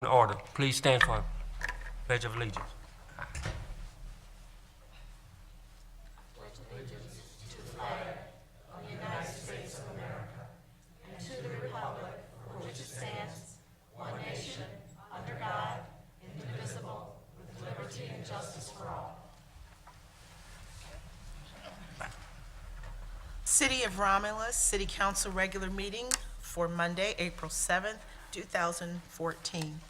In order. Please stand for Pledge of Allegiance. City of Romulus City Council regular meeting for Monday, April 7th, 2014.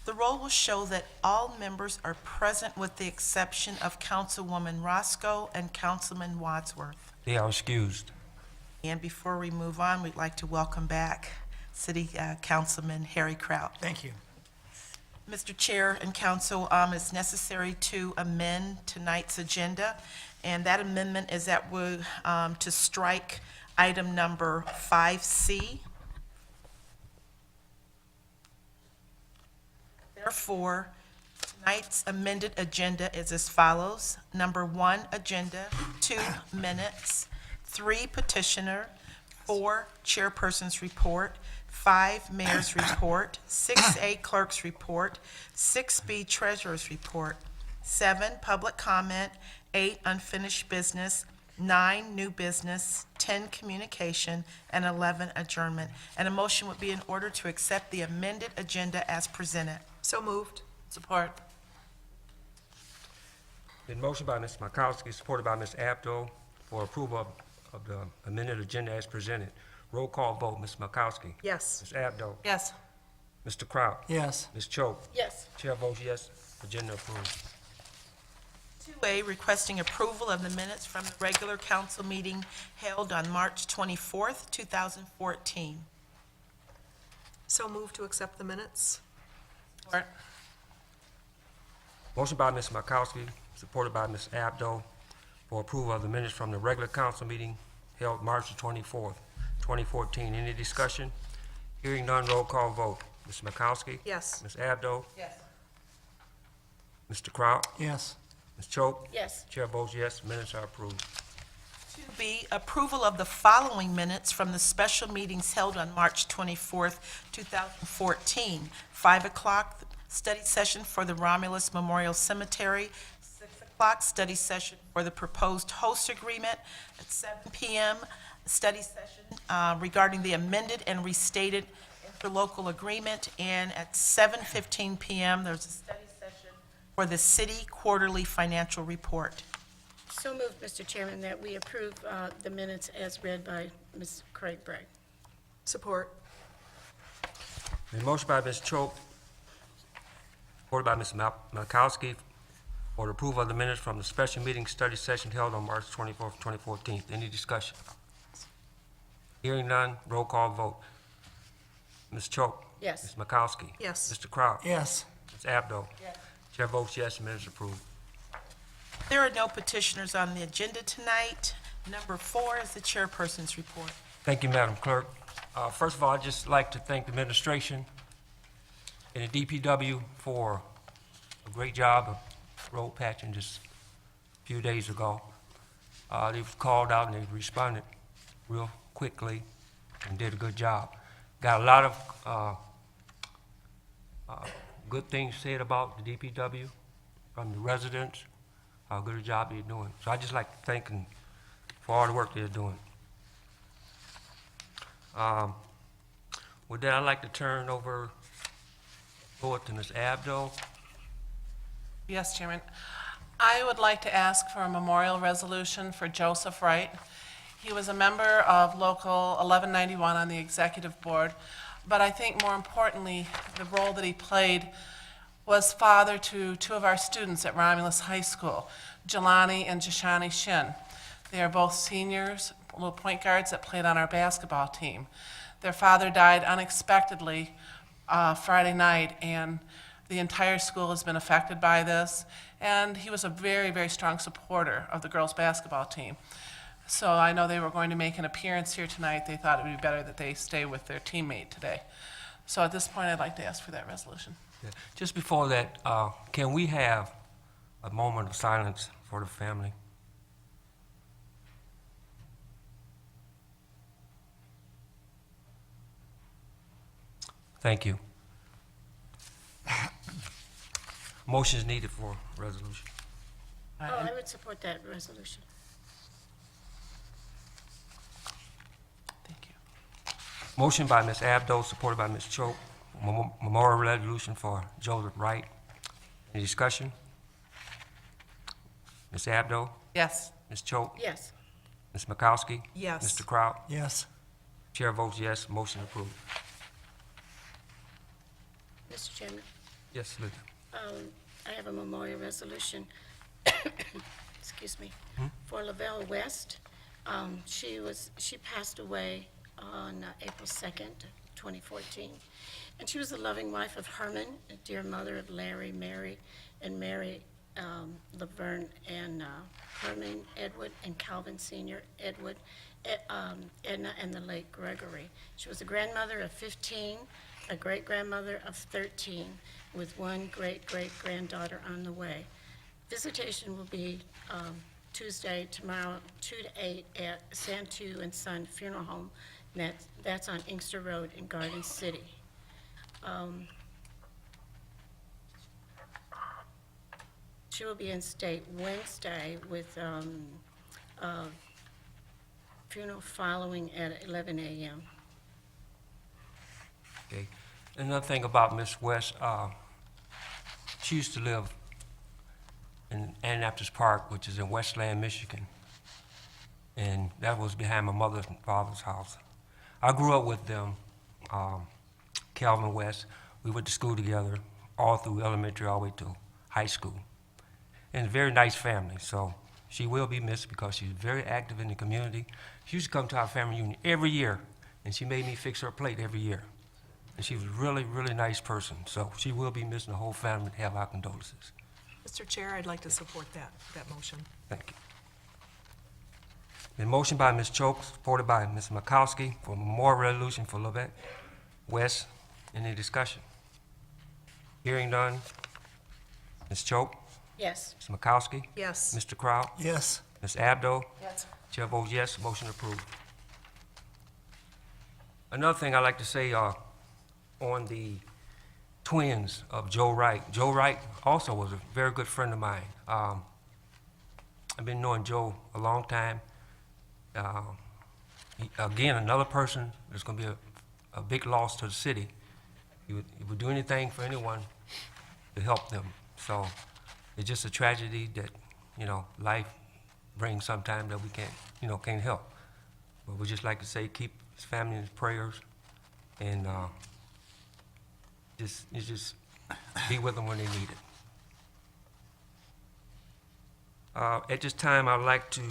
The roll will show that all members are present with the exception of Councilwoman Roscoe and Councilman Wadsworth. They are excused. And before we move on, we'd like to welcome back City Councilman Harry Kraut. Thank you. Mr. Chair and Council, it's necessary to amend tonight's agenda, and that amendment is that to strike item number 5C. Therefore, tonight's amended agenda is as follows. Number 1, agenda, 2, minutes, 3, petitioner, 4, chairperson's report, 5, mayor's report, 6A, clerk's report, 6B, treasurer's report, 7, public comment, 8, unfinished business, 9, new business, 10, communication, and 11, adjournment. And a motion would be in order to accept the amended agenda as presented. So moved. Support. Been motioned by Ms. Makowski, supported by Ms. Abdo for approval of the amended agenda as presented. Roll call vote, Ms. Makowski. Yes. Ms. Abdo. Yes. Mr. Kraut. Yes. Ms. Choate. Yes. Chair votes yes. Agenda approved. 2A, requesting approval of the minutes from the regular council meeting held on March 24th, 2014. So moved to accept the minutes? Support. Motion by Ms. Makowski, supported by Ms. Abdo for approval of the minutes from the regular council meeting held March 24th, 2014. Any discussion? Hearing none, roll call vote. Ms. Makowski. Yes. Ms. Abdo. Yes. Mr. Kraut. Yes. Ms. Choate. Yes. Chair votes yes. Minutes are approved. 2B, approval of the following minutes from the special meetings held on March 24th, 2014. 5 o'clock, study session for the Romulus Memorial Cemetery. 6 o'clock, study session for the proposed host agreement. At 7 p.m., study session regarding the amended and restated interlocal agreement. And at 7:15 p.m., there's a study session for the city quarterly financial report. So moved, Mr. Chairman, that we approve the minutes as read by Ms. Craig Bragg. Support? Been motion by Ms. Choate, supported by Ms. Makowski for the approval of the minutes from the special meeting study session held on March 24th, 2014. Any discussion? Hearing none, roll call vote. Ms. Choate. Yes. Ms. Makowski. Yes. Mr. Kraut. Yes. Ms. Abdo. Yes. Chair votes yes. Minutes approved. There are no petitioners on the agenda tonight. Number 4 is the chairperson's report. Thank you, Madam Clerk. First of all, I'd just like to thank the administration and the DPW for a great job of road patching just a few days ago. They was called out and they responded real quickly and did a good job. Got a lot of good things said about the DPW from the residents, how good a job they're doing. So I'd just like to thank them for all the work they're doing. With that, I'd like to turn over to Ms. Abdo. Yes, Chairman. I would like to ask for a memorial resolution for Joseph Wright. He was a member of Local 1191 on the executive board, but I think more importantly, the role that he played was father to 2 of our students at Romulus High School, Jelani and Jashani Shin. They are both seniors, little point guards that played on our basketball team. Their father died unexpectedly Friday night, and the entire school has been affected by this, and he was a very, very strong supporter of the girls' basketball team. So I know they were going to make an appearance here tonight. They thought it would be better that they stay with their teammate today. So at this point, I'd like to ask for that resolution. Yeah. Just before that, can we have a moment of silence for the family? Thank you. Motion is needed for resolution. Oh, I would support that resolution. Thank you. Motion by Ms. Abdo, supported by Ms. Choate. Memorial resolution for Joseph Wright. Any discussion? Ms. Abdo? Yes. Ms. Choate? Yes. Ms. Makowski? Yes. Mr. Kraut? Yes. Chair votes yes, motion approved. Mr. Chairman, Yes, Lydia. I have a memorial resolution, excuse me, for Lavelle West. She passed away on April 2nd, 2014. And she was a loving wife of Herman, a dear mother of Larry, Mary, and Mary Laverne, and Herman, Edward, and Calvin Sr., Edward, Edna, and the late Gregory. She was a grandmother of 15, a great-grandmother of 13, with one great-great-granddaughter on the way. Visitation will be Tuesday, tomorrow, 2 to 8 at Santu and Son Funeral Home. And that's on Inkster Road in Garden City. She will be in state Wednesday with funeral following at 11 a.m. Okay. Another thing about Miss West, she used to live in Annapolis Park, which is in Westland, Michigan. And that was behind my mother's and father's house. I grew up with them, Calvin West. We went to school together all through elementary all the way to high school. And a very nice family, so she will be missed because she's very active in the community. She used to come to our family reunion every year, and she made me fix her plate every year. And she was a really, really nice person, so she will be missing. The whole family have our condolences. Mr. Chair, I'd like to support that motion. Thank you. The motion by Ms. Choate, supported by Ms. Makowski for memorial resolution for Lovett West. Any discussion? Hearing none. Ms. Choate? Yes. Ms. Makowski? Yes. Mr. Kraut? Yes. Ms. Abdo? Yes. Chair votes yes, motion approved. Another thing I'd like to say on the twins of Joe Wright. Joe Wright also was a very good friend of mine. I've been knowing Joe a long time. Again, another person that's going to be a big loss to the city. He would do anything for anyone to help them. So it's just a tragedy that, life brings sometime that we can't help. But we just like to say, keep his family in his prayers, and just be with them when they need it. At this time, I'd like to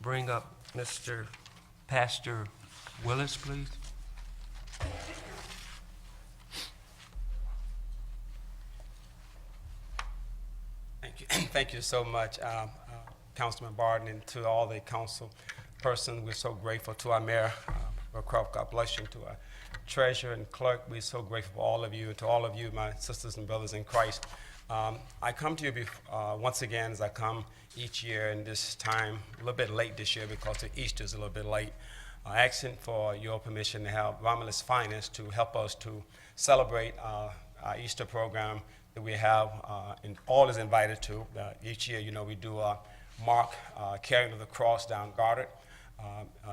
bring up Mr. Pastor Willis, please. Thank you. Thank you so much, Councilman Barton, and to all the council persons. We're so grateful to our mayor, Croft. God bless you. To our treasurer and clerk, we're so grateful for all of you, and to all of you, my sisters and brothers in Christ. I come to you once again, as I come each year, and this time a little bit late this year because the Easter is a little bit late. Asking for your permission to have Romulus Finance to help us to celebrate our Easter program that we have, and all is invited to. Each year, we do a mark carrying of the cross down Goddard,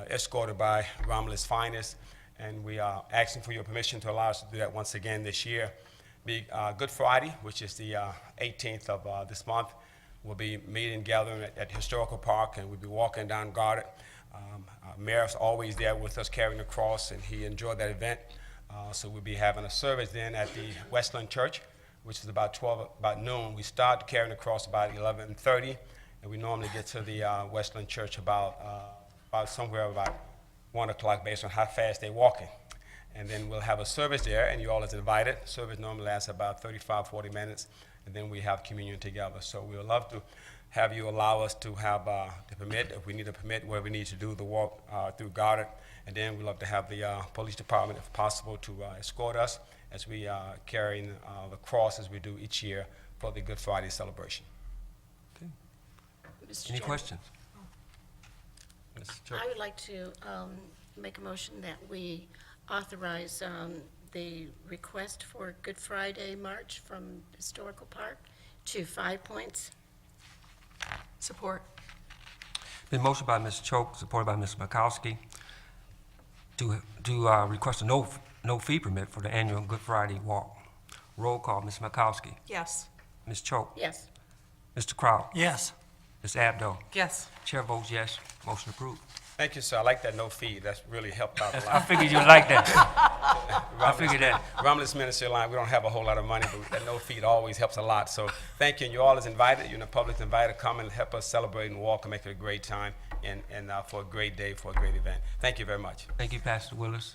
escorted by Romulus Finest, and we are asking for your permission to allow us to do that once again this year. Be Good Friday, which is the 18th of this month. We'll be meeting, gathering at Historical Park, and we'll be walking down Goddard. Our mayor's always there with us carrying the cross, and he enjoyed that event. So we'll be having a service then at the Westland Church, which is about noon. We start carrying the cross about 11:30, and we normally get to the Westland Church about somewhere about 1 o'clock based on how fast they're walking. And then we'll have a service there, and you all is invited. Service normally lasts about 35, 40 minutes, and then we have communion together. So we would love to have you allow us to have the permit, if we need a permit, where we need to do the walk through Goddard. And then we'd love to have the police department, if possible, to escort us as we carry the cross as we do each year for the Good Friday celebration. Mr. Any Chairman, questions? Ms. Choate? I would like to make a motion that we authorize the request for Good Friday March from Historical Park to 5 points. Support. Been motioned by Ms. Choate, supported by Ms. Makowski, to request a no fee permit for the annual Good Friday walk. Roll call, Ms. Makowski, Yes. Ms. Choate, Yes. Mr. Crowell, Yes. Ms. Abdo. Yes. Chair votes yes, motion approved. Thank you, sir. I like that no fee. That's really helped out a I lot. figured you'd like that. I figured that. Romulus Ministry Line, we don't have a whole lot of money, but that no fee always helps a lot. So thank you, and you all is invited, you and the public invited to come and help us celebrate and walk and make it a great time and for a great day, for a great event. Thank you very much. Thank you, Pastor Willis.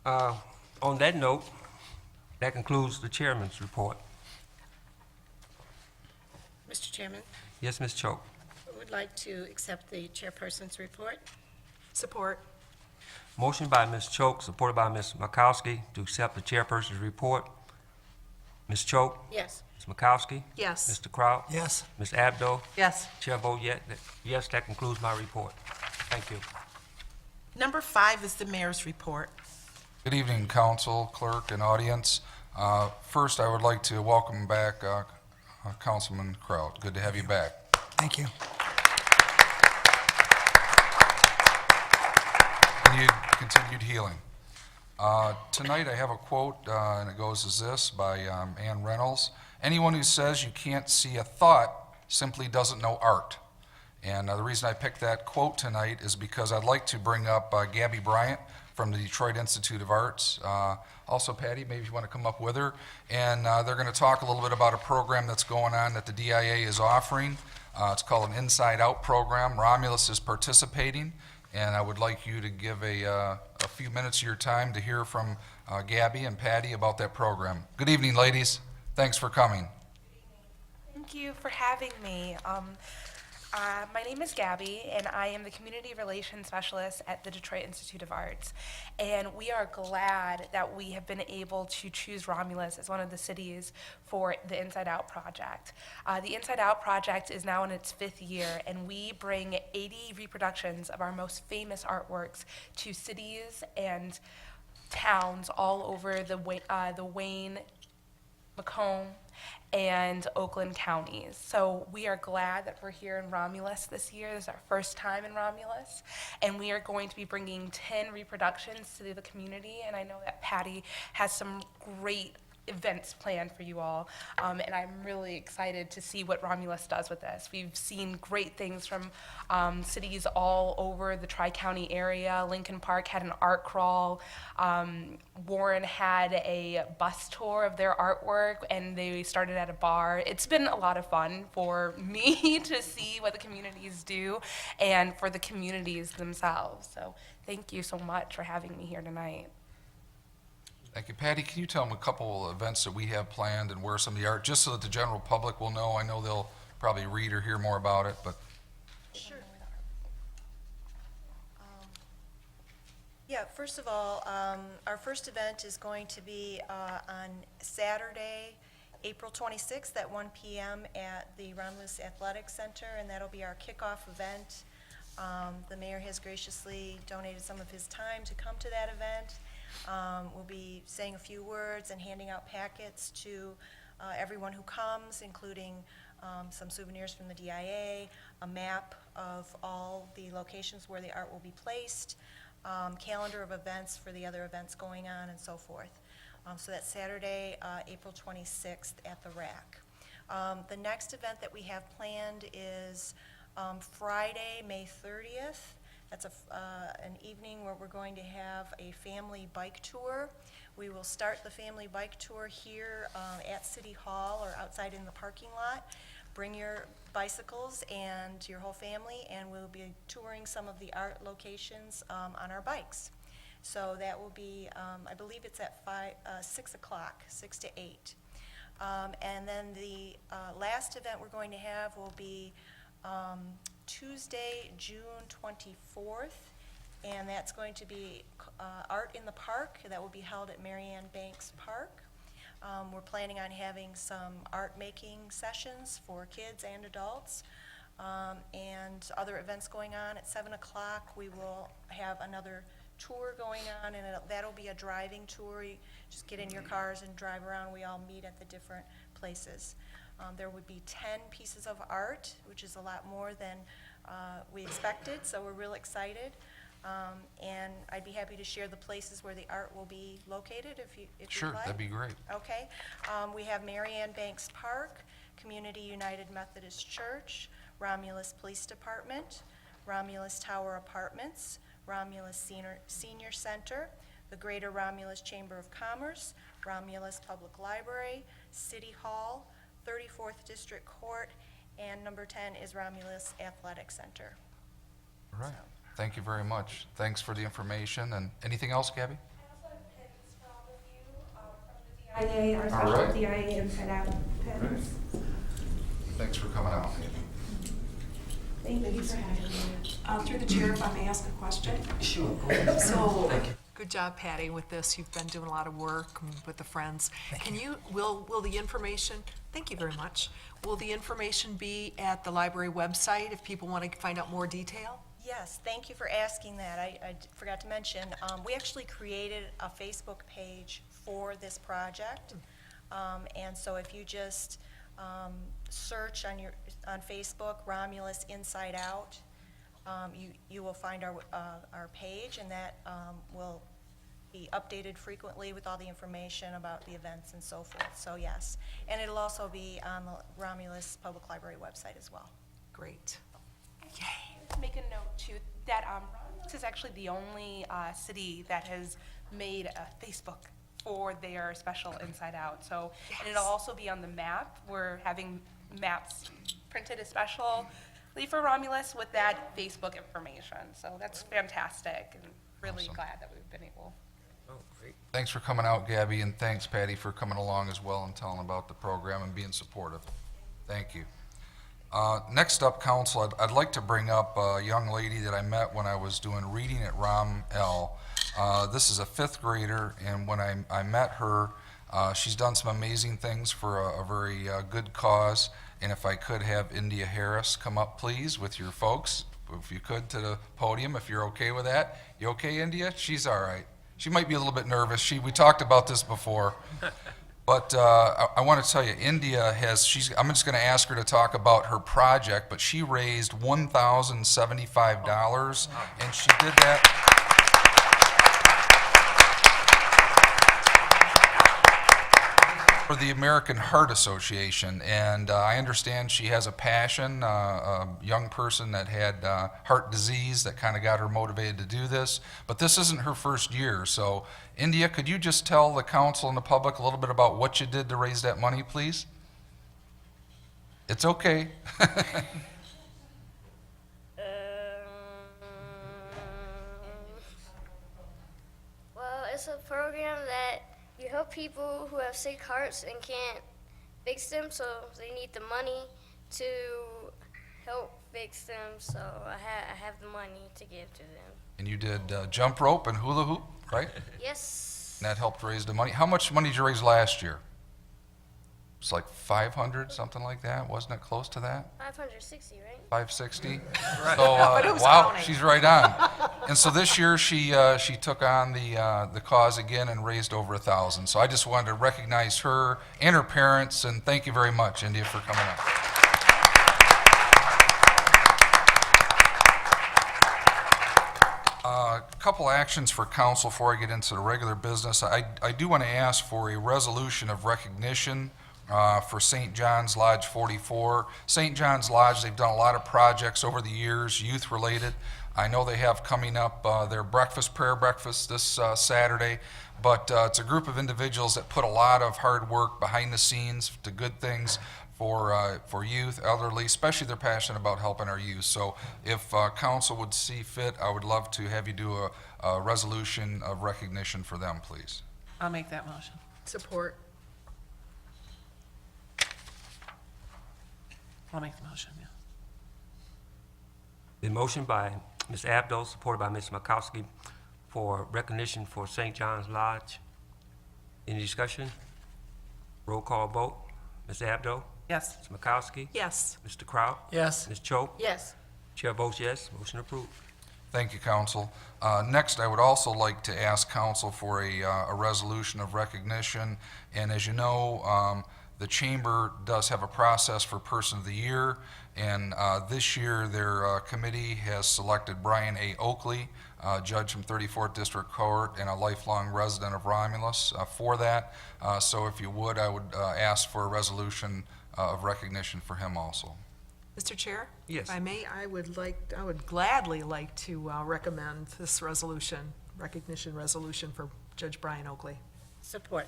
On that note, that concludes the chairman's report. Mr. Chairman, Yes, Ms. Choate. I would like to accept the chairperson's report. Support. Motion by Ms. Choate, supported by Ms. Makowski, to accept the chairperson's report. Ms. Choate, Yes. Ms. Makowski, Yes. Mr. Crowell, Yes. Ms. Abdo. Yes. Chair vote yes, that concludes my report. Thank you. Number 5 is the mayor's report. Good evening, council, clerk, and audience. First, I would like to welcome back Councilman Kraut. Good to have you back. Thank you. Continued healing. Tonight, I have a quote, and it goes as this, by Ann Reynolds. Anyone who says you can't see a thought simply doesn't know art. And the reason I picked that quote tonight is because I'd like to bring up Gabby Bryant from the Detroit Institute of Arts. Also, Patty, maybe you want to come up with her. And they're going to talk a little bit about a program that's going on that the DIA is offering. It's called an Inside Out program. Romulus is participating, and I would like you to give a few minutes of your time to hear from Gabby and Patty about that program. Good evening, ladies. Thanks for coming. Thank you for having me. My name is Gabby, and I am the Community Relations Specialist at the Detroit Institute of Arts. And we are glad that we have been able to choose Romulus as one of the cities for the Inside Out project. The Inside Out project is now in its 5th year, and we bring 80 reproductions of our most famous artworks to cities and towns all over the Wayne, Macomb, and Oakland counties. So we are glad that we're here in Romulus this year. This is our first time in Romulus, and we are going to be bringing 10 reproductions to the community, and I know that Patty has some great events planned for you all, and I'm really excited to see what Romulus does with this. We've seen great things from cities all over the Tri-County area. Lincoln Park had an art crawl. Warren had a bus tour of their artwork, and they started at a bar. It's been a lot of fun for me to see what the communities do and for the communities themselves. So thank you so much for having me here tonight. Thank you. Patty, can you tell them a couple of events that we have planned and where some of the art, just so that the general public will know? I know they'll probably read or hear more about it, but Sure. Yeah, first of all, our first event is going to be on Saturday, April 26th at 1 p.m. at the Romulus Athletic Center, and that'll be our kickoff event. The mayor has graciously donated some of his time to come to that event. We'll be saying a few words and handing out packets to everyone who comes, including some souvenirs from the DIA, a map of all the locations where the art will be placed, calendar of events for the other events going on, and so forth. So that's Saturday, April 26th at the Rack. The next event that we have planned is Friday, May 30th. That's an evening where we're going to have a family bike tour. We will start the family bike tour here at City Hall or outside in the parking lot. Bring your bicycles and your whole family, and we'll be touring some of the art locations on our bikes. So that will be, I believe it's at 6 o'clock, 6 to 8. And then the last event we're going to have will be Tuesday, June 24th, and that's going to be Art in the Park. That will be held at Marianne Banks Park. We're planning on having some art-making sessions for kids and adults, and other events going on. At 7 o'clock, we will have another tour going on, and that'll be a driving tour. You just get in your cars and drive around. We all meet at the different places. There would be 10 pieces of art, which is a lot more than we expected, so we're real excited. And I'd be happy to share the places where the art will be located if you'd like. Sure, that'd be great. Okay. We have Mary Ann Banks Park, Community United Methodist Church, Romulus Police Department, Romulus Tower Apartments, Romulus Senior Center, the Greater Romulus Chamber of Commerce, Romulus Public Library, City Hall, 34th District Court, and number 10 is Romulus Athletic Center. All right. Thank you very much. Thanks for the information. And anything else, Gabby? I also have pins for all of you from the DIA, our All special right. DIA Inside Out pins. Thanks for coming out. Thank you for having me. Through the chair, if I may ask a question? Sure, go ahead. So, good job, Patty, with this. You've been doing a lot of work with the Friends. Will the information, thank you very much. Will the information be at the library website if people want to find out more detail? Yes, thank you for asking that. I forgot to mention, we actually created a Facebook page for this project. And so if you just search on Facebook, Romulus Inside Out, you will find our page, and that will be updated frequently with all the information about the events and so forth. So yes, and it'll also be on the Romulus Public Library website as well. Great. To make a note too, that Romulus is actually the only city that has made a Facebook for their special Inside Out. So, and it'll also be on the map. We're having maps printed especially for Romulus with that Facebook information. So that's fantastic, and really Awesome. glad that we've been able. Oh, great. Thanks for coming out, Gabby, and thanks, Patty, for coming along as well and telling about the program and being supportive. Thank you. Next up, council, I'd like to bring up a young lady that I met when I was doing reading at Rom L. This is a 5th grader, and when I met her, she's done some amazing things for a very good cause. And if I could have India Harris come up, please, with your folks, if you could, to the podium, if you're okay with that. You okay, India? She's all right. She might be a little bit nervous. We talked about this before. But I want to tell you, India I'm just going to ask her to talk about her project, but she raised $1,075, and she did that. For the American Heart Association, and I understand she has a passion, a young person that had heart disease that kind of got her motivated to do this, but this isn't her first year. So, India, could you just tell the council and the public a little bit about what you did to raise that money, please? It's okay. Well, it's a program that you help people who have sick hearts and can't fix them, so they need the money to help fix them. So I have the money to give to them. And you did jump rope and hula hoop, right? Yes. And that helped raise the money. How much money did you raise last year? It's like 500, something like that. Wasn't it close to that? 560, right? 560. So wow, she's right on. And so this year she took on the cause again and raised over 1,000. So I just wanted to recognize her and her parents, and thank you very much, India, for coming up. A couple actions for council before I get into the regular business. I do want to ask for a resolution of recognition for St. John's Lodge 44. St. John's Lodge, they've done a lot of projects over the years, youth-related. I know they have coming up their prayer breakfast this Saturday, but it's a group of individuals that put a lot of hard work behind the scenes to good things for youth, elderly, especially they're passionate about helping our youth. So if council would see fit, I would love to have you do a resolution of recognition for them, please. I'll make that motion. Support. I'll make the motion, yeah. The motion by Ms. Abdo, supported by Ms. Makowski, for recognition for St. John's Lodge. Any discussion? Roll call vote. Ms. Abdo? Yes. Ms. Makowski? Yes. Mr. Kraut? Yes. Ms. Choate? Yes. Chair votes yes. Motion approved. Thank you, council. Next, I would also like to ask council for a resolution of recognition. And as you know, the chamber does have a process for Person of the Year. And this year, their committee has selected Brian A. Oakley, judge from 34th District Court and a lifelong resident of Romulus, for that. So if you would, I would ask for a resolution of recognition for him also. Mr. Chair? Yes. If I may, I would gladly like to recommend this recognition resolution for Judge Brian Oakley. Support.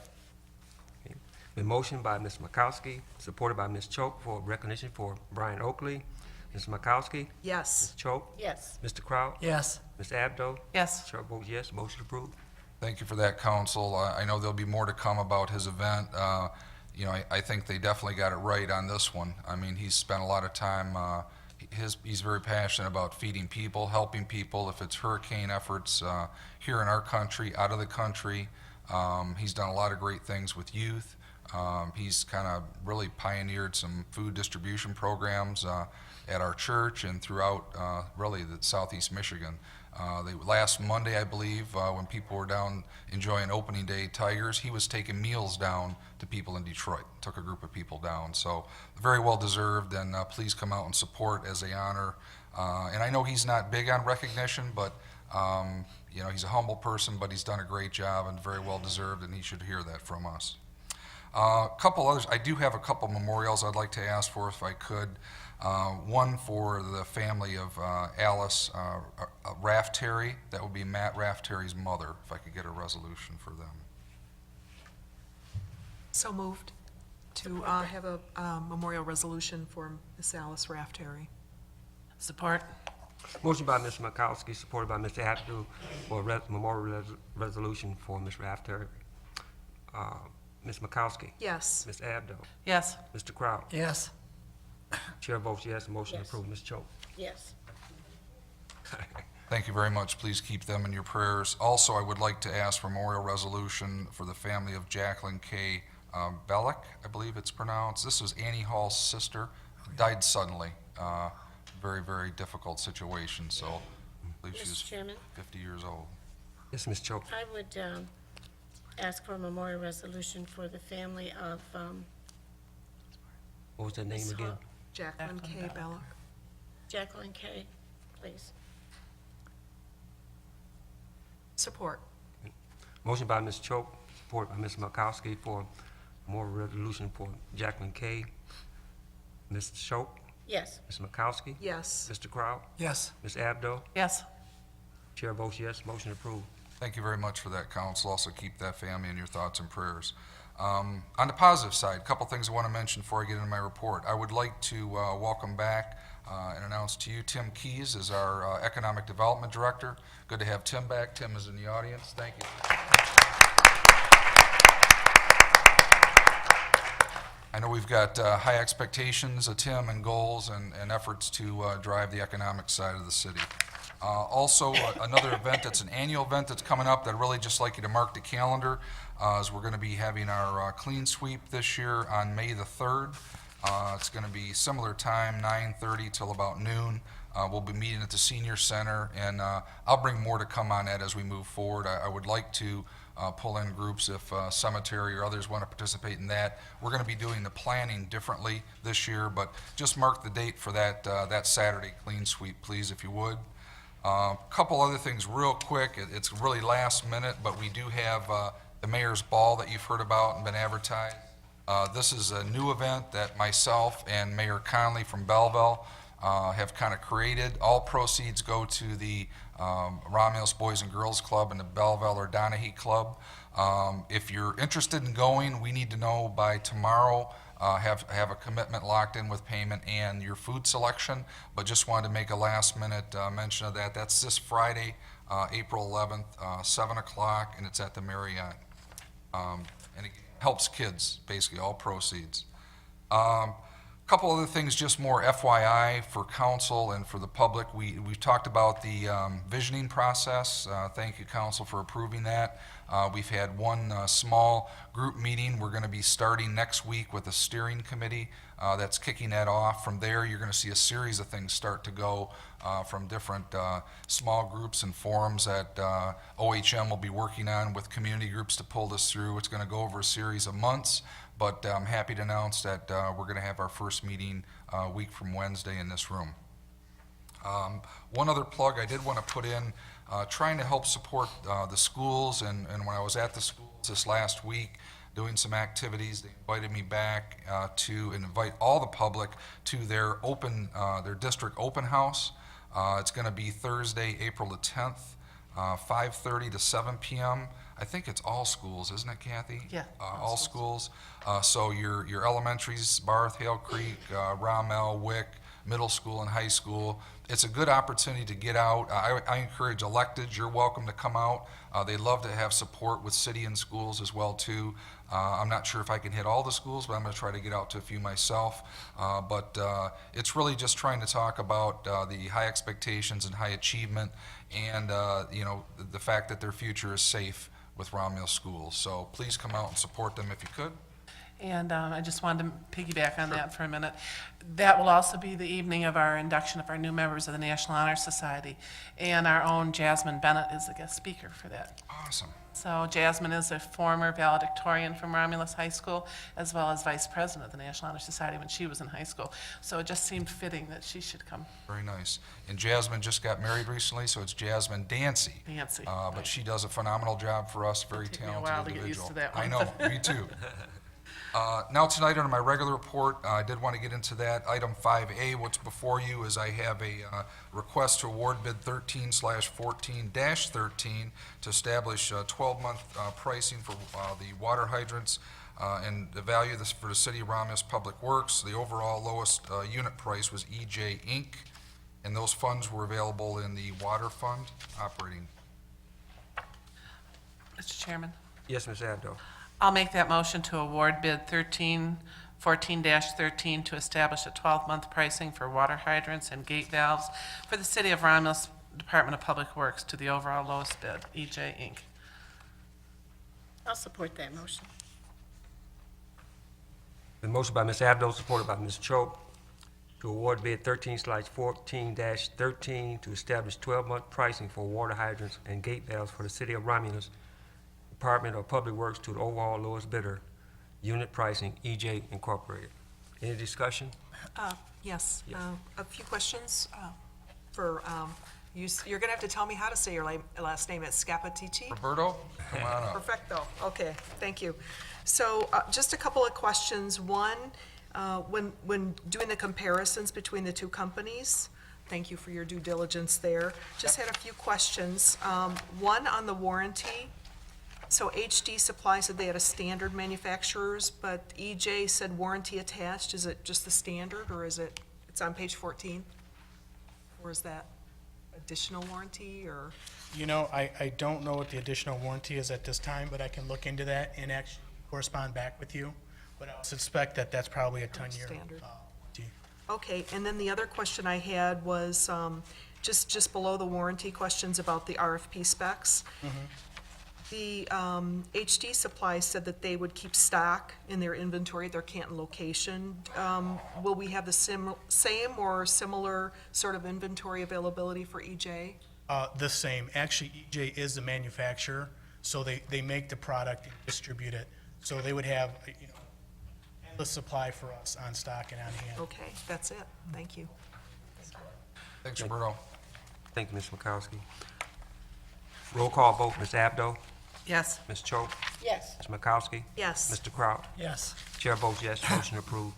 Been motioned by Ms. Makowski, supported by Ms. Choate for recognition for Brian Oakley. Ms. Makowski? Yes. Ms. Choate? Yes. Mr. Kraut? Yes. Ms. Abdo? Yes. Chair votes yes, motion approved. Thank you for that, council. I know there'll be more to come about his event. You know, I think they definitely got it right on this one. I mean, he's spent a lot of time, he's very passionate about feeding people, helping people, if it's hurricane efforts here in our country, out of the country. He's done a lot of great things with youth. He's kind of really pioneered some food distribution programs at our church and throughout really the southeast Michigan. Last Monday, I believe, when people were down enjoying opening day Tigers, he was taking meals down to people in Detroit, took a group of people down. So very well deserved, and please come out and support as they honor. And I know he's not big on recognition, but you know, he's a humble person, but he's done a great job and very well deserved, and he should hear that from us. A couple others, I do have a couple memorials I'd like to ask for if I could. One for the family of Alice Raftery. That would be Matt Raftery's mother, if I could get a resolution for them. So moved to have a memorial resolution for Miss Alice Raftery. Support. Motion by Ms. Makowski, supported by Mr. Abdu, for a memorial resolution for Ms. Rafter. Ms. Makowski? Yes. Ms. Abdo? Yes. Mr. Kraut? Yes. Chair votes yes, motion Yes. approved. Ms. Choate? Yes. Thank you very much. Please keep them in your prayers. Also, I would like to ask for memorial resolution for the family of Jacqueline K. Bellick, I believe it's pronounced. This was Annie Hall's sister, died suddenly. Very, very difficult situation, so I believe she Mr. was Chairman, 50 years old. Yes, Ms. Choate. I would ask for a memorial resolution for the family of What was that name Ms. again? Hall. Jacqueline K. Belloc. Jacqueline K., please. Support. Motion by Ms. Choate, supported by Ms. Makowski for memorial resolution for Jacqueline K. Ms. Choate? Yes. Ms. Makowski? Yes. Mr. Kraut? Yes. Ms. Abdo? Yes. Chair votes yes, motion approved. Thank you very much for that, counsel. Also keep that family in your thoughts and prayers. On the positive side, a couple things I want to mention before I get into my report. I would like to welcome back and announce to you Tim Keys as our Economic Development Director. Good to have Tim back. Tim is in the audience. Thank you. I know we've got high expectations of Tim and goals and efforts to drive the economic side of the city. Also, another event that's an annual event that's coming up that I'd really just like you to mark the calendar is we're going to be having our clean sweep this year on May the 3rd. It's going to be similar time, 9:30 till about noon. We'll be meeting at the Senior Center, and I'll bring more to come on that as we move forward. I would like to pull in groups if Cemetery or others want to participate in that. We're going to be doing the planning differently this year, but just mark the date for that, that Saturday clean sweep, please, if you would. Couple other things real quick. It's really last minute, but we do have the Mayor's Ball that you've heard about and been advertised. This is a new event that myself and Mayor Conley from Belleville have kind of created. All proceeds go to the Romulus Boys and Girls Club and the Belleville or Donahue Club. If you're interested in going, we need to know by tomorrow. Have a commitment locked in with payment and your food selection, but just wanted to make a last minute mention of that. That's this Friday, April 11th, 7 o'clock, and it's at the Marriott. And it helps kids, basically, all proceeds. Couple other things, just more FYI for council and for the public. We've talked about the visioning process. Thank you, council, for approving that. We've had one small group meeting. We're going to be starting next week with a steering committee that's kicking that off. From there, you're going to see a series of things start to go from different small groups and forums that OHM will be working on with community groups to pull this through. It's going to go over a series of months, but I'm happy to announce that we're going to have our first meeting a week from Wednesday in this room. One other plug I did want to put in, trying to help support the schools, and when I was at the schools this last week doing some activities, they invited me back to invite all the public to their district open house. It's going to be Thursday, April the 10th, 5:30 to 7 p.m. I think it's all schools, isn't it, Kathy? Yeah, All schools. So your elementaries, Barth, Hale Creek, Rommel, Wick, middle school and high school. It's a good opportunity to get out. I encourage electeds, you're welcome to come out. They love to have support with city and schools as well too. I'm not sure if I can hit all the schools, but I'm going to try to get out to a few myself. But it's really just trying to talk about the high expectations and high achievement, and the fact that their future is safe with Romulus schools. So please come out and support them if you could. And I just wanted to piggyback on that for a minute. That will also be the evening of our induction of our new members of the National Honor Society. And our own Jasmine Bennett is the guest speaker for that. Awesome. So Jasmine is a former valedictorian from Romulus High School, as well as vice president of the National Honor Society when she was in high school. So it just seemed fitting that she should come. Very nice. And Jasmine just got married recently, so it's Jasmine Dancy. Dancy, But right. she does a phenomenal job for us, very Took me a talented while to get individual. used to that I one. know, me too. Now tonight under my regular report, I did want to get into that. Item 5A, what's before you is I have a request to award bid 13/14-13 to establish 12-month pricing for the water hydrants and the value of this for the City of Romulus Public Works. The overall lowest unit price was EJ Inc., and those funds were available in the water fund operating. Mr. Chairman, Yes, Ms. Abdo. I'll make that motion to award bid 13/14-13 to establish a 12-month pricing for water hydrants and gate valves for the City of Romulus Department of Public Works to the overall lowest bid, EJ Inc. I'll support that motion. The motion by Ms. Abdo, supported by Ms. Choate, to award bid 13/14-13 to establish 12-month pricing for water hydrants and gate valves for the City of Romulus Department of Public Works to the overall lowest bidder, unit pricing, EJ Incorporated. Any discussion? Yes, Yes. a few questions for, you're going to have to tell me how to say your last name. It's Scapatici? Roberto, come on up. Perfecto, okay, thank you. So just a couple of questions. One, when doing the comparisons between the two companies, thank you for your due diligence there. Just had a few questions. One on the warranty. So HD Supply said they had a standard manufacturers, but EJ said warranty attached. Is it just the standard, or is it's on page 14? Or is that additional warranty, or? You know, I don't know what the additional warranty is at this time, but I can look into that and actually correspond back with you. But I suspect that that's probably a 10-year Standard. warranty. Okay, and then the other question I had was just below the warranty questions about the RFP specs. The HD Supply said that they would keep stock in their inventory at their Canton location. Will we have the same or similar sort of inventory availability for EJ? The same. Actually, EJ is the manufacturer, so they make the product and distribute it. So they would have, endless supply for us on stock and on hand. Okay, that's it. Thank you. Thanks, Roberto. Thank you, Ms. Mikowski. Roll call vote, Ms. Abdo, Yes. Ms. Choate, Yes. Ms. Mikowski, Yes. Mr. Kraut. Yes. Chair votes yes, motion approved.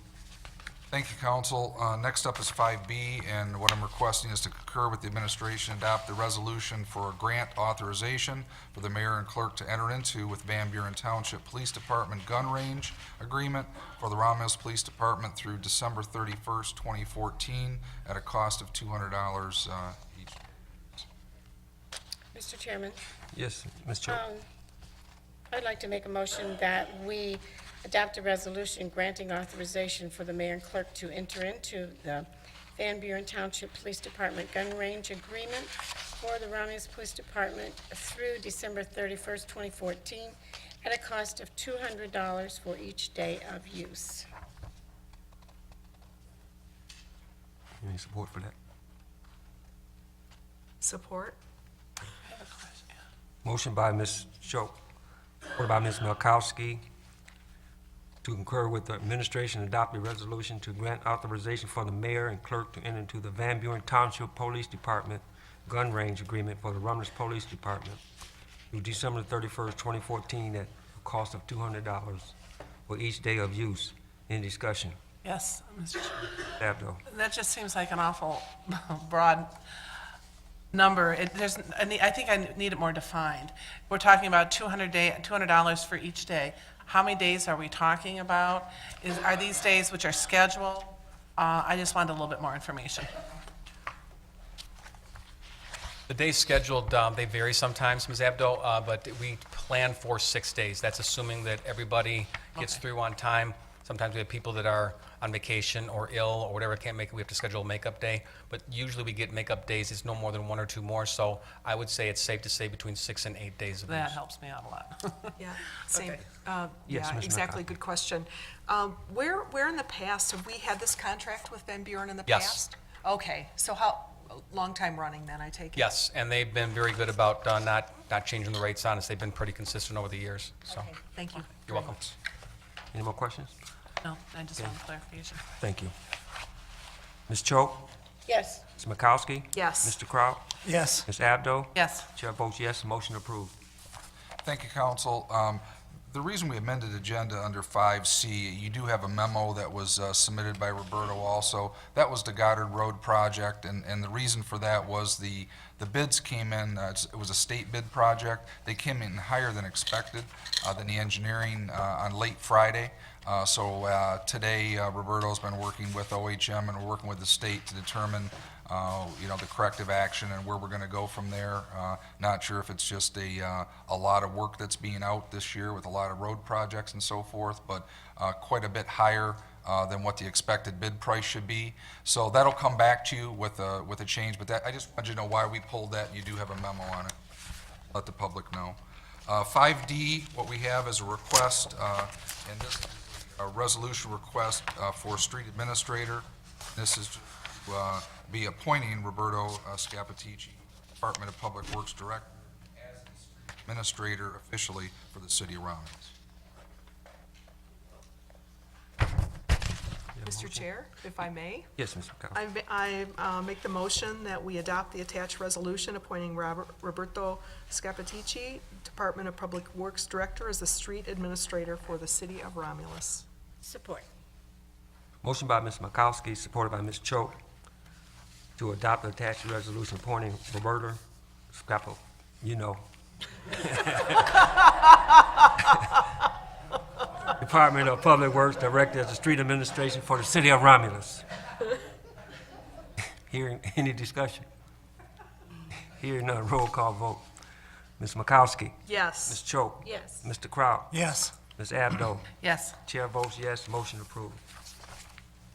Thank you, council. Next up is 5B, and what I'm requesting is to concur with the administration, adopt the resolution for a grant authorization for the mayor and clerk to enter into with Van Buren Township Police Department gun range agreement for the Romulus Police Department through December 31st, 2014, at a cost of $200 each. Mr. Chairman, Yes, Ms. Choate. I'd like to make a motion that we adopt a resolution granting authorization for the mayor and clerk to enter into the Van Buren Township Police Department gun range agreement for the Romulus Police Department through December 31st, 2014, at a cost of $200 for each day of use. Any support for that? Support? Motion by Ms. Choate, supported by Ms. Malkowski, to concur with the administration adopt a resolution to grant authorization for the mayor and clerk to enter into the Van Buren Township Police Department gun range agreement for the Romulus Police Department through December 31st, 2014, at a cost of $200 for each day of use. Any discussion? Yes, Mr. Chair. Abdo. That just seems like an awful broad number. I think I need it more defined. We're talking about $200 for each day. How many days are we talking about? Are these days which are scheduled? I just wanted a little bit more information. The days scheduled, they vary sometimes, Ms. Abdo, but we plan for 6 days. That's assuming that everybody gets through on time. Sometimes we have people that are on vacation or ill or whatever, can't make it, we have to schedule a makeup day. But usually we get makeup days, it's no more than 1 or 2 more, so I would say it's safe to say between 6 and 8 days of use. That helps me out a lot. Yeah, same. Yes, Yeah, Ms. exactly, McCarthy. good question. Where in the past, have we had this contract with Van Buren in the Yes. past? Okay, so long time running then, I take it? Yes, and they've been very good about not changing the rates on us. They've been pretty consistent over the years, so Okay, thank you. you're welcome. Any more questions? No, I just want clarification. Thank you. Ms. Choate? Yes. Ms. Makowski? Yes. Mr. Kraut? Yes. Ms. Abdo? Yes. Chair votes yes, motion approved. Thank you, council. The reason we amended agenda under 5C, you do have a memo that was submitted by Roberto also. That was the Goddard Road project, and the reason for that was the bids came in, it was a state bid project. They came in higher than expected, than the engineering on late Friday. So today, Roberto's been working with OHM and we're working with the state to determine the corrective action and where we're going to go from there. Not sure if it's just a lot of work that's being out this year with a lot of road projects and so forth, but quite a bit higher than what the expected bid price should be. So that'll come back to you with a change, but I just wanted you to know why we pulled that, and you do have a memo on it. Let the public know. 5D, what we have is a request, and this is a resolution request for street administrator. This is to be appointing Roberto Scapitici, Department of Public Works Director, as the street administrator officially for the city of Romulus. Mr. Chair, if I may, Yes, Ms. Makowski. I make the motion that we adopt the attached resolution appointing Roberto Scapitici, Department of Public Works Director, as the street administrator for the city of Romulus. Support. Motion by Ms. Makowski, supported by Ms. Choate, to adopt the attached resolution appointing Roberta Scapo, Department of Public Works Director as the street administration for the city of Romulus. Hearing any discussion? Hearing none, roll call vote. Ms. Makowski, Ms. Yes. Choate, Yes. Mr. Kraut, Yes. Ms. Abdo. Yes. Chair votes yes, motion approved.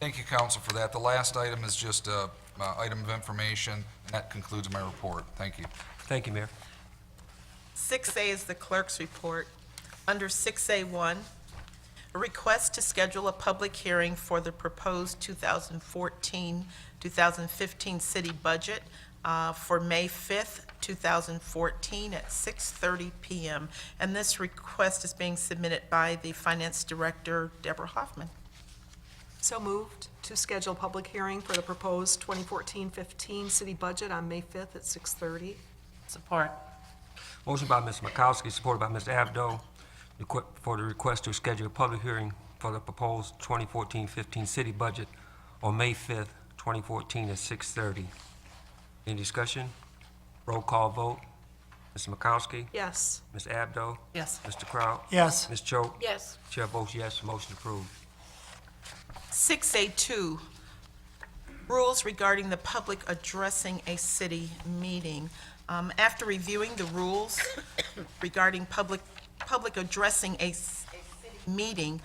Thank you, council, for that. The last item is just a item of information, and that concludes my report. Thank you. Thank you, Mayor. 6A is the clerk's report. Under 6A1, a request to schedule a public hearing for the proposed 2014-2015 city budget for May 5th, 2014 at 6:30 PM. And this request is being submitted by the Finance Director, Deborah Hoffman. So moved to schedule public hearing for the proposed 2014-15 city budget on May 5th at 6:30. Support. Motion by Ms. Makowski, supported by Ms. Abdo, for the request to schedule a public hearing for the proposed 2014-15 city budget on May 5th, 2014 at 6:30. Any discussion? Roll call vote. Ms. Makowski, Yes. Ms. Abdo, Yes. Mr. Kraut, Yes. Ms. Choate. Yes. Chair votes yes, motion approved. 6A2, rules regarding the public addressing a city meeting. After reviewing the rules regarding public addressing a city meeting,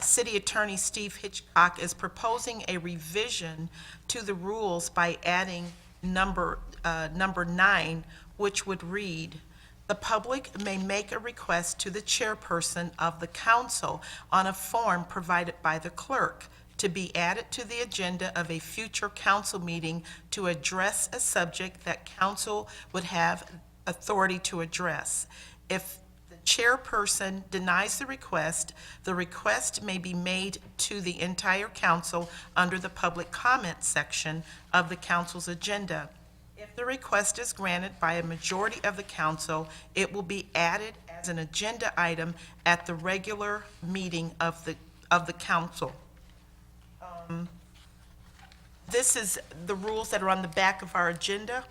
City Attorney Steve Hitchcock is proposing a revision to the rules by adding number 9, which would read, "The public may make a request to the chairperson of the council on a form provided by the clerk. to be added to the agenda of a future council meeting to address a subject that council would have authority to address. If the chairperson denies the request may be made to the entire council under the public comment section of the council's agenda. If the request is granted by a majority of the council, it will be added as an agenda item at the regular meeting of the council. This is the rules that are on the back of our agenda.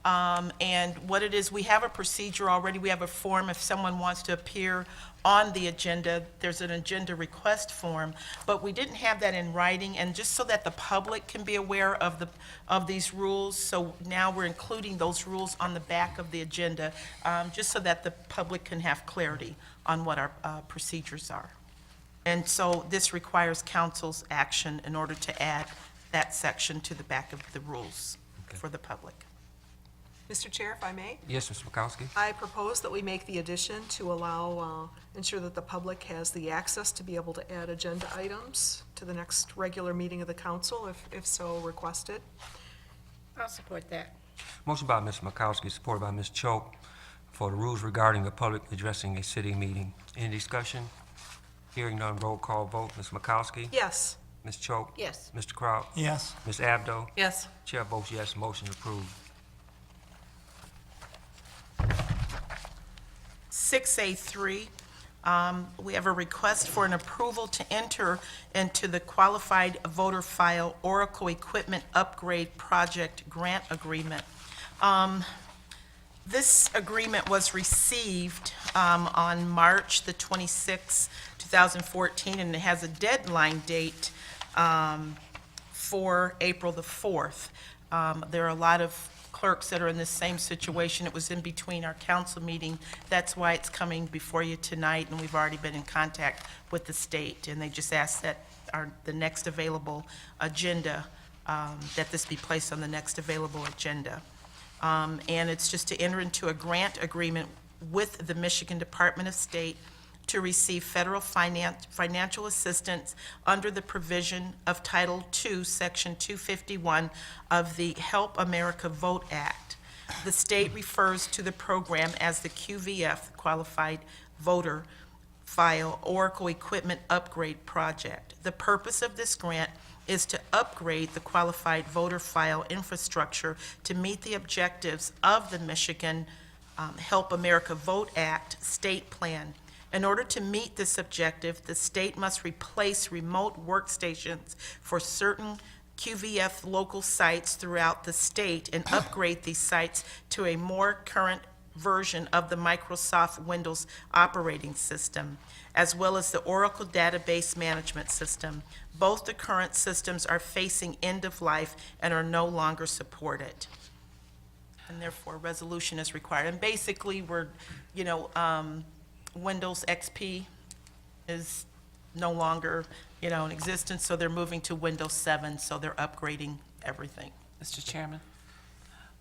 And what it is, we have a procedure already. We have a form if someone wants to appear on the agenda. There's an agenda request form, but we didn't have that in writing, and just so that the public can be aware of these rules, so now we're including those rules on the back of the agenda, just so that the public can have clarity on what our procedures are. And so this requires council's action in order to add that section to the back of the rules for the public. Mr. Chair, if I may, Yes, Ms. Makowski? I propose that we make the addition to allow, ensure that the public has the access to be able to add agenda items to the next regular meeting of the council, if so requested. I'll support that. Motion by Ms. Makowski, supported by Ms. Choate, for the rules regarding the public addressing a city meeting. Any discussion? Hearing none, roll call vote. Ms. Makowski? Yes. Ms. Choate? Yes. Mr. Kraut? Yes. Ms. Abdo? Yes. Chair votes yes, motion approved. 6A3, we have a request for an approval to enter into the qualified voter file Oracle Equipment Upgrade Project Grant Agreement. This agreement was received on March the 26th, 2014, and it has a deadline date for April the 4th. There are a lot of clerks that are in the same situation. It was in between our council meeting. That's why it's coming before you tonight, and we've already been in contact with the state, and they just asked that the next available agenda, that this be placed on the next available agenda. And it's just to enter into a grant agreement with the Michigan Department of State to receive federal financial assistance under the provision of Title II, Section 251 of the Help America Vote Act. The state refers to the program as the QVF, Qualified Voter File Oracle Equipment Upgrade Project. The purpose of this grant is to upgrade the qualified voter file infrastructure to meet the objectives of the Michigan Help America Vote Act state plan. In order to meet this objective, the state must replace remote workstations for certain QVF local sites throughout the state and upgrade these sites to a more current version of the Microsoft Windows operating system, as well as the Oracle Database Management System. Both the current systems are facing end of life and are no longer supported. And therefore, resolution is required. And basically, Windows XP is no longer, in existence, so they're moving to Windows 7, so they're upgrading everything. Mr. Chairman,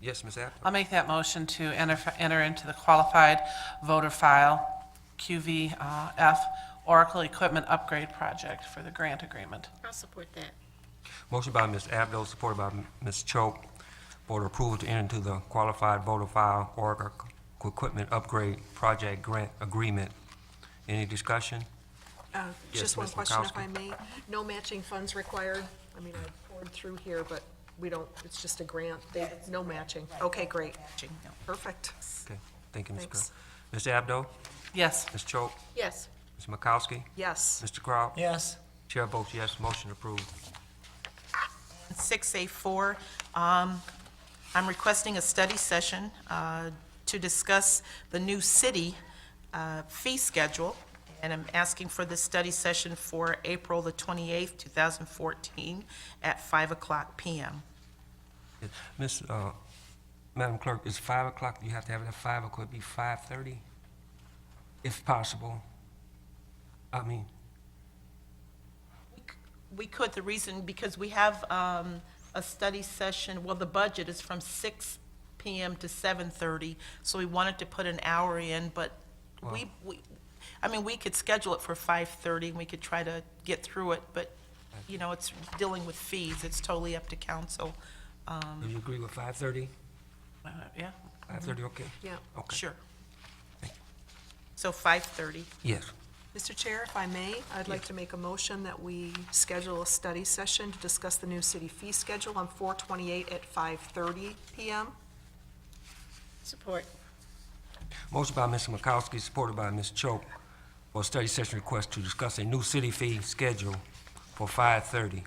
Yes, Ms. Abdo? I'll make that motion to enter into the qualified voter file, QVF, Oracle Equipment Upgrade Project for the grant agreement. I'll support that. Motion by Ms. Abdo, supported by Ms. Choate, for the approval to enter into the qualified voter file Oracle Equipment Upgrade Project Grant Agreement. Any discussion? Yes, Just one Ms. question, if Makowski. I may. No matching funds required? I mean, I poured through here, but we don't, it's just a grant. No matching. Okay, great. Perfect. Okay, thank you, Ms. Thanks. Kraut. Ms. Abdo? Yes. Ms. Choate? Yes. Ms. Makowski? Yes. Mr. Kraut? Yes. Chair votes yes, motion approved. 6A4, I'm requesting a study session to discuss the new city fee schedule, and I'm asking for this study session for April the 28th, 2014, at 5:00 PM. Ms., Madam Clerk, is 5 o'clock, you have to have it at 5 o'clock, it'd be 5:30, if possible. I mean, We could, the reason, because we have a study session, well, the budget is from 6 PM to 7:30, so we wanted to put an hour in, but we could schedule it for 5:30, and we could try to get through it, but you know, it's dealing with fees. It's totally up to council. Do you agree with 5:30? Yeah. 5:30, okay? Yeah. Okay. Sure. So 5:30. Yes. Mr. Chair, if I may, I'd like to make a motion that we schedule a study session to discuss the new city fee schedule on 4/28 at 5:30 PM. Support. Motion by Mr. McCoskey, supported by Ms. Choate, for a study session request to discuss a new city fee schedule for 5:30.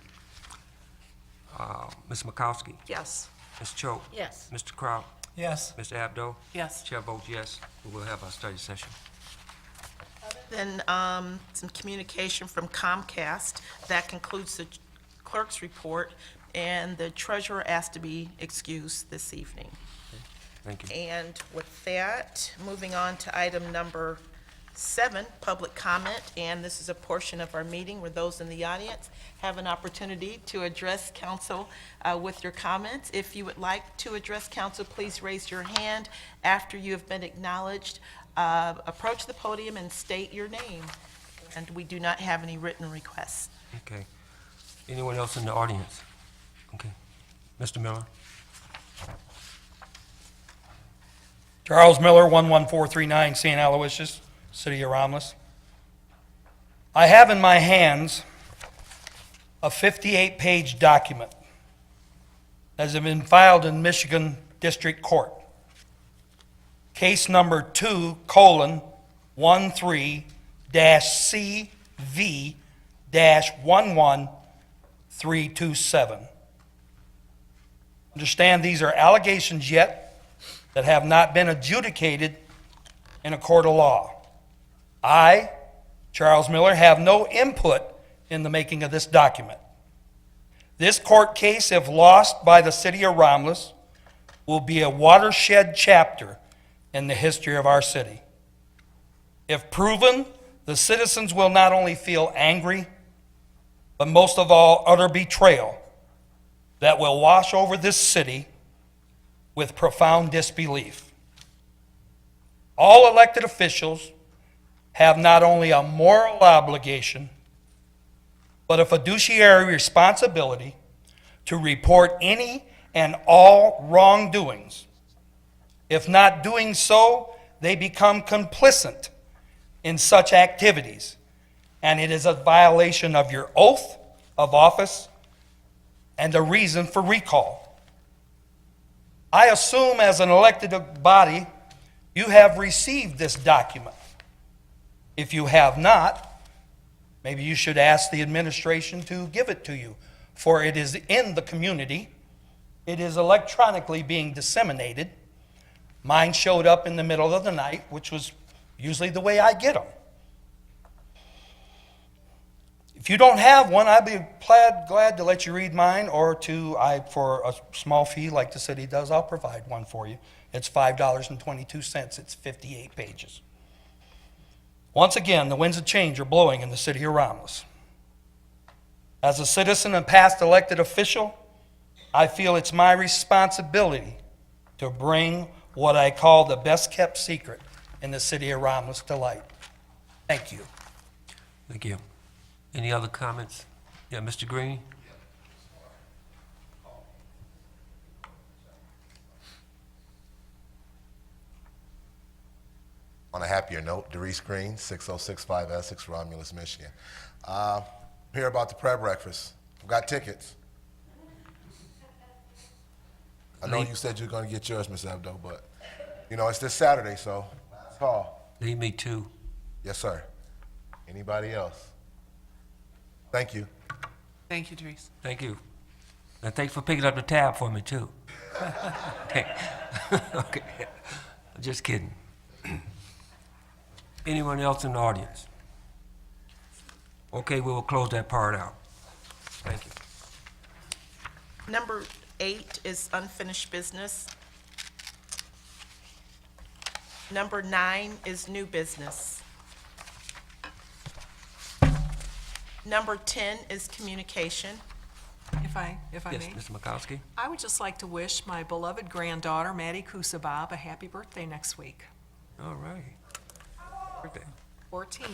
Ms. McCoskey? Yes. Ms. Choate? Yes. Mr. Kraut? Yes. Mr. Abdo? Yes. Chair votes yes. We will have our study session. Then some communication from Comcast. That concludes the clerk's report, and the treasurer asked to be excused this evening. Thank you. And with that, moving on to item number 7, public comment, and this is a portion of our meeting where those in the audience have an opportunity to address council with your comments. If you would like to address council, please raise your hand. After you have been acknowledged, approach the podium and state your name. And we do not have any written requests. Okay. Anyone else in the audience? Okay. Mr. Miller? Charles Miller, 11439 St. Aloysius, City of Romulus. I have in my hands a 58-page document that has been filed in Michigan District Court. Case number 2:13-CV-11327. Understand these are allegations yet that have not been adjudicated in a court of law. I, Charles Miller, have no input in the making of this document. This court case, if lost by the city of Romulus, will be a watershed chapter in the history of our city. If proven, the citizens will not only feel angry, but most of all, utter betrayal that will wash over this city with profound disbelief. All elected officials have not only a moral obligation, but a fiduciary responsibility to report any and all wrongdoings. If not doing so, they become complicit in such activities, and it is a violation of your oath of office and a reason for recall. I assume as an elected body, you have received this document. If you have not, maybe you should ask the administration to give it to you, for it is in the community. It is electronically being disseminated. Mine showed up in the middle of the night, which was usually the way I get them. If you don't have one, I'd be glad to let you read mine, or for a small fee like the city does, I'll provide one for you. It's $5.22. It's 58 pages. Once again, the winds of change are blowing in the city of Romulus. As a citizen and past elected official, I feel it's my responsibility to bring what I call the best-kept secret in the city of Romulus to light. Thank you. Thank you. Any other comments? Yeah, Mr. Green? On a happier note, Doris Green, 6065 Essex, Romulus, Michigan. Hear about the prep breakfast. I've got tickets. I know you said you were going to get yours, Ms. Abdo, but, it's this Saturday, so last call. Leave me too. Yes, sir. Anybody else? Thank you. Thank you, Dries. Thank you. And thanks for picking up the tab for me, too. Okay. Just kidding. Anyone else in the audience? Okay, we will close that part out. Thank you. Number 8 is unfinished business. Number 9 is new business. Number 10 is communication. If I Yes, may. Mr. Mikowski? I would just like to wish my beloved granddaughter, Maddie Kusabab, a happy birthday next week. All right. Birthday. 14.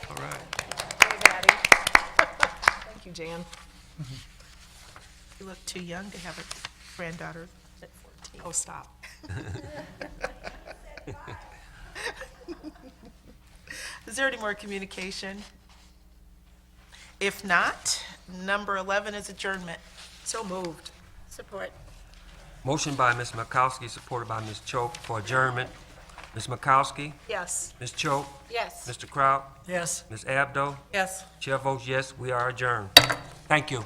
All right. Hey, Maddie. Thank you, Jan. You look too young to have a granddaughter at 14. Oh, stop. Is there any more communication? If not, number 11 is adjournment. So moved. Support. Motion by Ms. Makowski, supported by Ms. Choate for adjournment. Ms. Makowski, Yes. Ms. Choate, Yes. Mr. Kraut, Yes. Ms. Abdo. Yes. Chair votes yes, we are adjourned. Thank you.